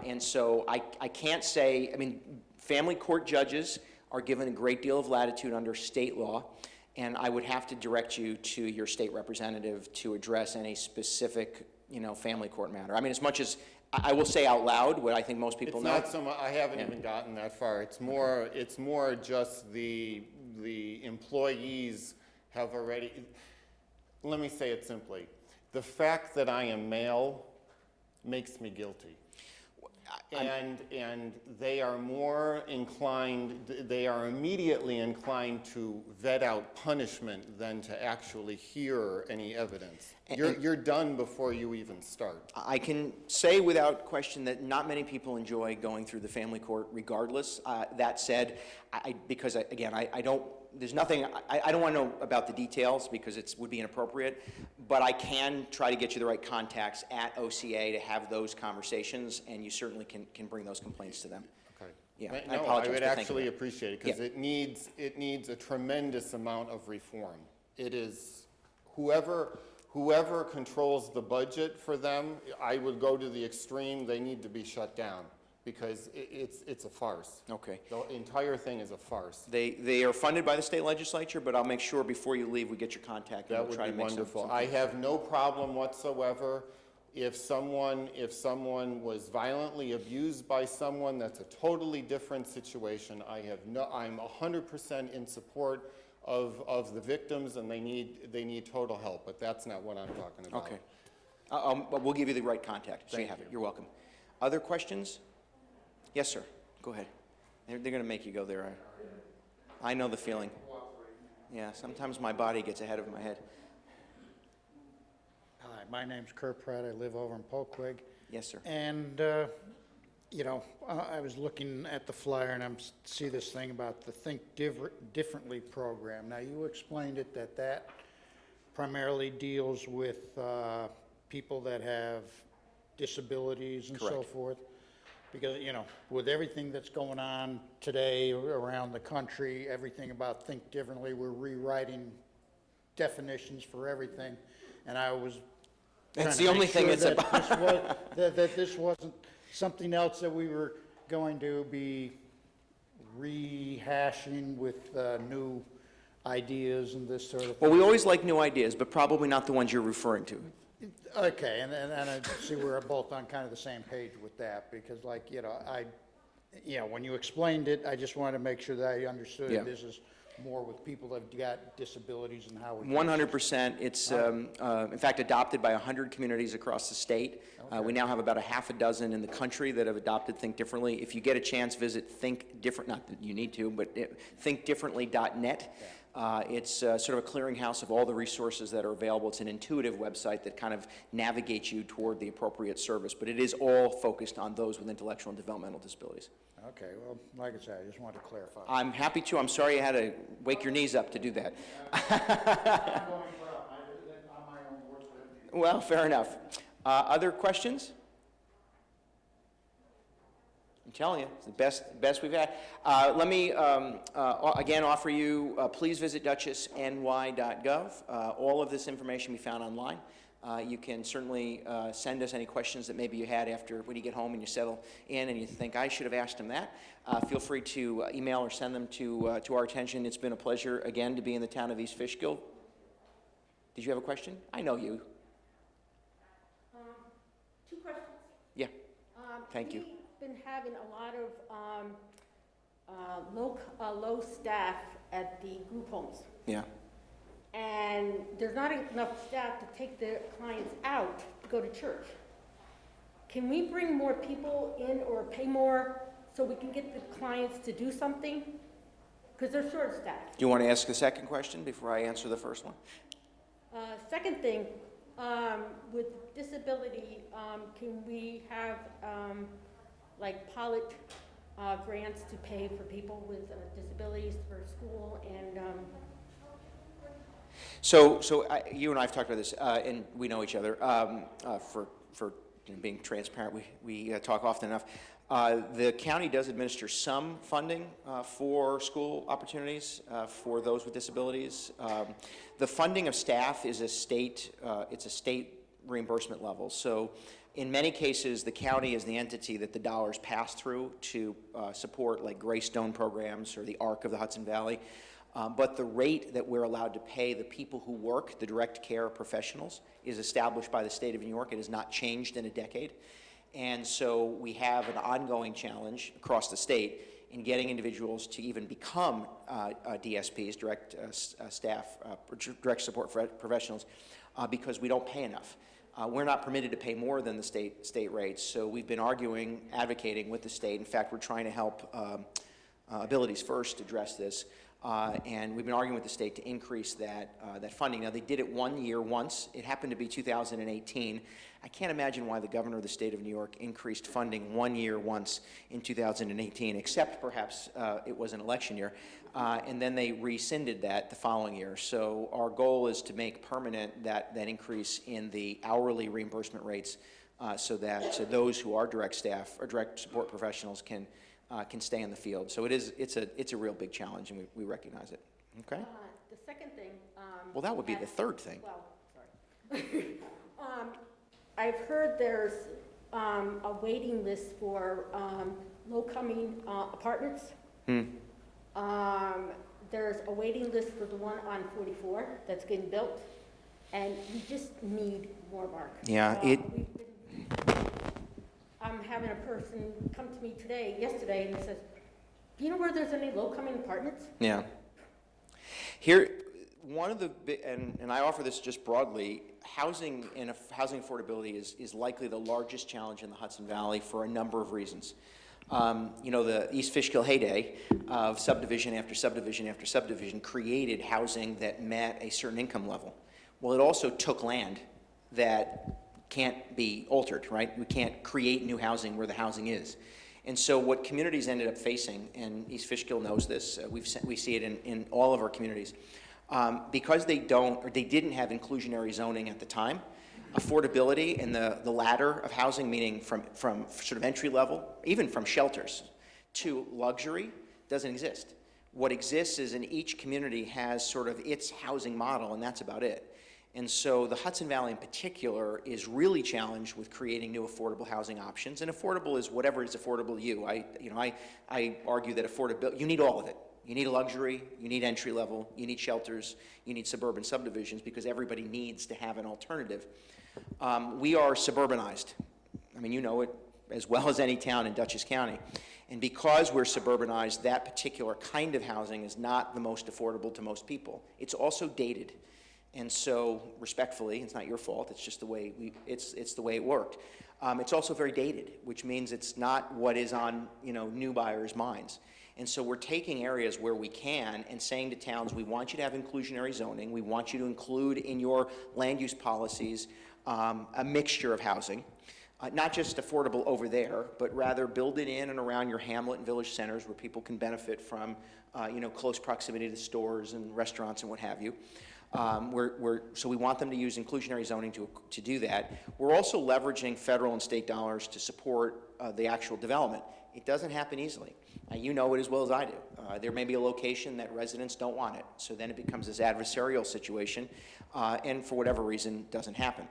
And so I can't say, I mean, family court judges are given a great deal of latitude under state law, and I would have to direct you to your state representative to address any specific, family court matter. I mean, as much as I will say out loud what I think most people It's know. not so much, I haven't even gotten that far. It's more just the employees have already, let me say it simply. The fact that I am male makes me guilty. And they are more inclined, they are immediately inclined to vet out punishment than to actually hear any evidence. You're done before you even start. I can say without question that not many people enjoy going through the family court regardless. That said, because again, I don't, there's nothing, I don't want to know about the details because it would be inappropriate, but I can try to get you the right contacts at OCA to have those conversations, and you certainly can bring those complaints to them. Okay. Yeah, No, I apologize I would for thinking actually that. appreciate it because Yeah. it needs a tremendous amount of reform. It is, whoever controls the budget for them, I would go to the extreme, they need to be shut down because it's a farce. Okay. The entire thing is a farce. They are funded by the state legislature, but I'll make sure before you leave we get your contact and That we'll would try be to make wonderful. I have no problem whatsoever if someone was violently abused by someone, that's a totally different situation. I'm 100% in support of the victims, and they need total help, but that's not what I'm talking about. Okay. But we'll give you the right contact, so you have it. You're welcome. Other questions? Yes, sir. Go ahead. They're going to make you go there. I know the feeling. Yeah, sometimes my body gets ahead of my head. Hi, my name's Kurt Pratt. I live over in Polkwig. Yes, sir. And, I was looking at the flyer and I see this thing about the Think Differently program. Now, you explained it that primarily deals with people that have disabilities and so Correct. forth. Because, with everything that's going on today around the country, everything about Think Differently, we're rewriting definitions for everything. And I was trying That's to the only make thing sure it's that about. that this wasn't something else that we were going to be rehashing with new ideas and this sort of Well, thing. we always like new ideas, but probably not the ones you're referring to. Okay, and I see we're both on kind of the same page with that, because when you explained it, I just wanted to make sure that I understood Yeah. this is more with people that have got disabilities and how we. 100%. It's, in fact, adopted by 100 communities across the state. We now have about a half a dozen in the country that have adopted Think Differently. If you get a chance, visit Think Different, not that you need to, but thinkdifferently.net. It's sort of a clearinghouse of all the resources that are available. It's an intuitive website that kind of navigates you toward the appropriate service, but it is all focused on those with intellectual and developmental disabilities. Okay, well, like I said, I just wanted to clarify. I'm happy to. I'm sorry you had to wake your knees up to do that. Well, fair enough. Other questions? I'm telling you, it's the best we've had. Let me, again, offer you, please visit duchessny.gov. All of this information we found online. You can certainly send us any questions that maybe you had after when you get home and you settle in and you think, I should have asked him that. Feel free to email or send them to our attention. It's been a pleasure, again, to be in the town of East Fishkill. Did you have a question? I know you. Two questions. Yeah. Thank you. We've been having a lot of low staff at the group homes. Yeah. And there's not enough staff to take the clients out to go to church. Can we bring more people in or pay more so we can get the clients to do something? Because they're short-staffed. Do you want to ask a second question before I answer the first one? Second thing, with disability, can we have like pilot grants to pay for people with disabilities for school and you So you and I have talked about this, and we know each other for being transparent, we talk often enough. The county does administer some funding for school opportunities for those with disabilities. The funding of staff is it's a state reimbursement level. So in many cases, the county is the entity that the dollars pass through to support like Greystone programs or the ARC of the Hudson Valley. But the rate that we're allowed to pay the people who work, the direct care professionals, is established by the state of New York. It has not changed in a decade. And so we have an ongoing challenge across the state in getting individuals to even become DSPs, direct direct support professionals, because we don't pay enough. We're not permitted to pay more than the state rates, so we've been arguing, advocating with the state. In fact, we're trying to help Abilities First address this, and we've been arguing with the state to increase that funding. Now, they did it 1 year once. It happened to be 2018. I can't imagine why the governor of the state of New York increased funding 1 year once in 2018, except perhaps it was an election year. And then they rescinded that the following year. So our goal is to make permanent that increase in the hourly reimbursement rates so those who are direct staff or direct support professionals can stay in the field. So it's a real big challenge, and we recognize it. Okay? The second thing. Well, that would be the third thing. Well, sorry. I've heard there's a waiting list for low-coming apartments. There's a waiting list for the one on 44 that's getting built, and we just need more, Mark. Yeah, I'm having a person come to me yesterday, and says, do you know where there's any low-coming apartments? Yeah. Here, one of the, and I offer this just broadly, housing and housing affordability is likely the largest challenge in the Hudson Valley for a number of reasons. You know, the East Fishkill heyday of subdivision after subdivision after subdivision created housing that met a certain income level. Well, it also took land that can't be altered, right? We can't create new housing where the housing is. And so what communities ended up facing, and East Fishkill knows this, we see it in all of our communities, because they didn't have inclusionary zoning at the time, affordability and the ladder of housing, meaning from sort of entry level, even from shelters to luxury, doesn't exist. What exists is in each community has sort of its housing model, and that's about it. And so the Hudson Valley in particular is really challenged with creating new affordable housing options. And affordable is whatever is affordable to you. I argue that affordability, you need all of it. You need a luxury, you need entry level, you need shelters, you need suburban subdivisions, because everybody needs to have an alternative. We are suburbanized. I mean, you know it as well as any town in Dutchess County. And because we're suburbanized, that particular kind of housing is not the most affordable to most people. It's also dated. And so, respectfully, it's not your fault, it's just the way it's the way it worked. It's also very dated, which means it's not what is on, new buyers' minds. And so we're taking areas where we can and saying to towns, we want you to have inclusionary zoning, we want you to include in your land use policies a mixture of housing, not just affordable over there, but rather build it in and around your hamlet and village centers where people can benefit from, close proximity to stores and restaurants and what have you. So we want them to use inclusionary zoning to do that. We're also leveraging federal and state dollars to support the actual development. It doesn't happen easily. You know it as well as I do. There may be a location that residents don't want it, so then it becomes this adversarial situation, and for whatever reason, doesn't happen.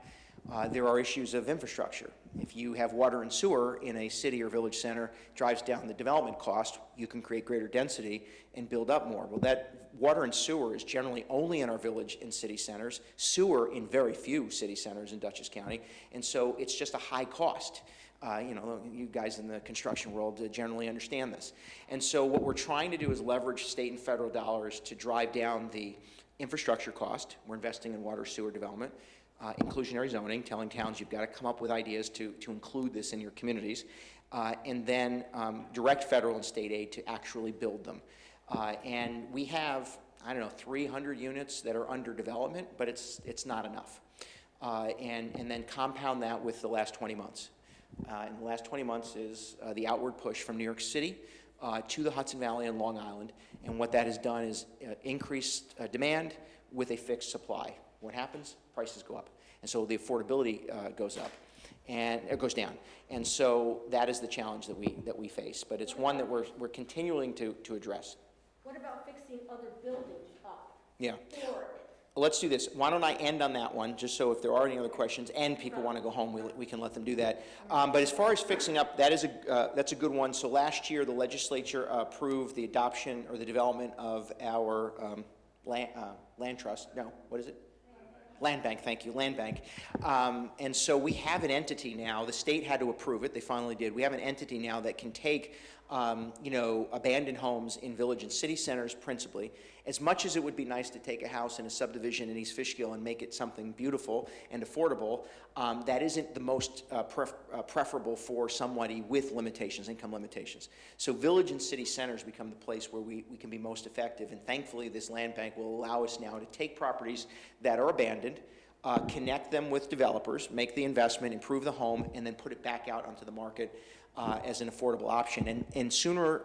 There are issues of infrastructure. If you have water and sewer in a city or village center, drives down the development cost, you can create greater density and build up more. Well, that water and sewer is generally only in our village and city centers, sewer in very few city centers in Dutchess County, and so it's just a high cost. You guys in the construction world generally understand this. And so what we're trying to do is leverage state and federal dollars to drive down the infrastructure cost. We're investing in water sewer development, inclusionary zoning, telling towns you've got to come up with ideas to include this in your communities, and then direct federal and state aid to actually build them. And we have, 300 units that are under development, but it's not enough. And then compound that with the last 20 months. In the last 20 months is the outward push from New York City to the Hudson Valley and Long Island, and what that has done is increased demand with a fixed supply. What happens? Prices go up, and so the affordability goes up. and it goes down. And so that is the challenge that we face, but it's one that we're continuing to address. What about fixing other buildings up? Yeah. For it? Let's do this. Why don't I end on that one, just so if there are any other questions and people want to go home, we can let them do that. But as far as fixing up, that's a good one. So last year, the legislature approved the adoption or the development of our land trust. No, what is it? Land bank, thank you, land bank. And so we have an entity now. The state had to approve it. They finally did. We have an entity now that can take abandoned homes in village and city centers principally. As much as it would be nice to take a house in a subdivision in East Fishkill and make it something beautiful and affordable, that isn't the most preferable for somebody with limitations, income limitations. So village and city centers become the place where we can be most effective, and thankfully this land bank will allow us now to take properties that are abandoned, connect them with developers, make the investment, improve the home, and then put it back out onto the market as an affordable option. And sooner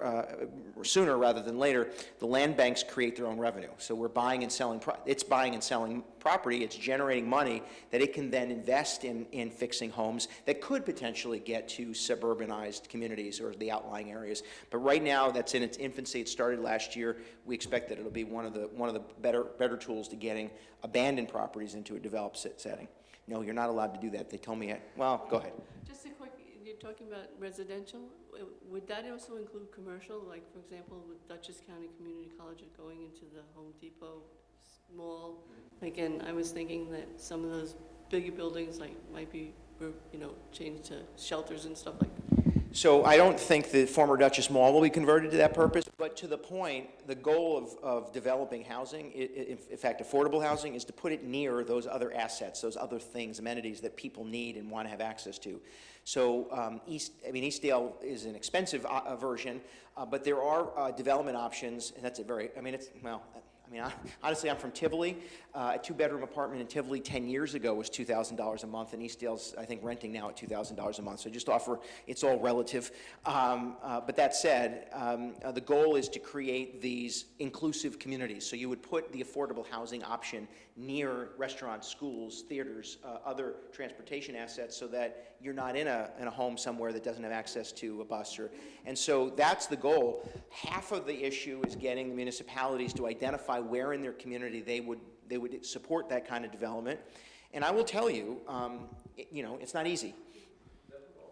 rather than later, the land banks create their own revenue. So we're buying and selling, it's buying and selling property, it's generating money that it can then invest in fixing homes that could potentially get to suburbanized communities or the outlying areas. But right now, that's in its infancy. It started last year. We expect that it'll be one of the better tools to getting abandoned properties into a developed setting. No, you're not allowed to do that. They told me, well, go ahead. Just a quick, you're talking about residential. Would that also include commercial? Like, for example, with Dutchess County Community College going into the Home Depot mall? Again, I was thinking that some of those bigger buildings might be, changed to shelters and stuff like that. So I don't think the former Dutchess Mall will be converted to that purpose, but to the point, the goal of developing housing, in fact, affordable housing, is to put it near those other assets, those other things, amenities that people need and want to have access to. So Eastdale is an expensive version, but there are development options, and that's honestly, I'm from Tivoli. A two-bedroom apartment in Tivoli 10 years ago was $2,000 a month, and Eastdale's, I think, renting now at $2,000 a month. So just offer, it's all relative. But that said, the goal is to create these inclusive communities. So you would put the affordable housing option near restaurants, schools, theaters, other transportation assets, so that you're not in a home somewhere that doesn't have access to a bus. And so that's the goal. Half of the issue is getting the municipalities to identify where in their community they would support that kind of development. And I will tell you, it's not easy.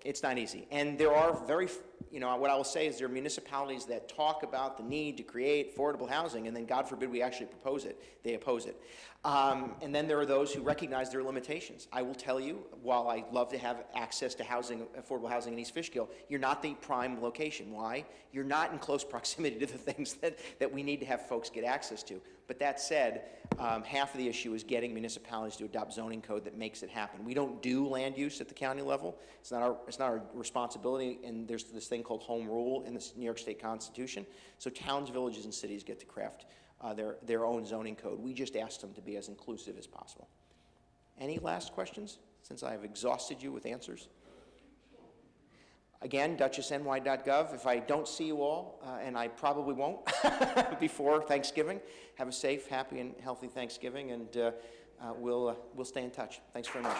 It's not easy. And there are what I will say is there are municipalities that talk about the need to create affordable housing, and then God forbid we actually propose it, they oppose it. And then there are those who recognize their limitations. I will tell you, while I love to have access to housing, affordable housing in East Fishkill, you're not the prime location. Why? You're not in close proximity to the things that we need to have folks get access to. But that said, half of the issue is getting municipalities to adopt zoning code that makes it happen. We don't do land use at the county level. It's not our responsibility, and there's this thing called home rule in the New York State Constitution. So towns, villages, and cities get to craft their own zoning code. We just ask them to be as inclusive as possible. Any last questions, since I have exhausted you with answers? Again, DutchessNY.gov. If I don't see you all, and I probably won't before Thanksgiving, have a safe, happy, and healthy Thanksgiving, and we'll stay in touch. Thanks very much.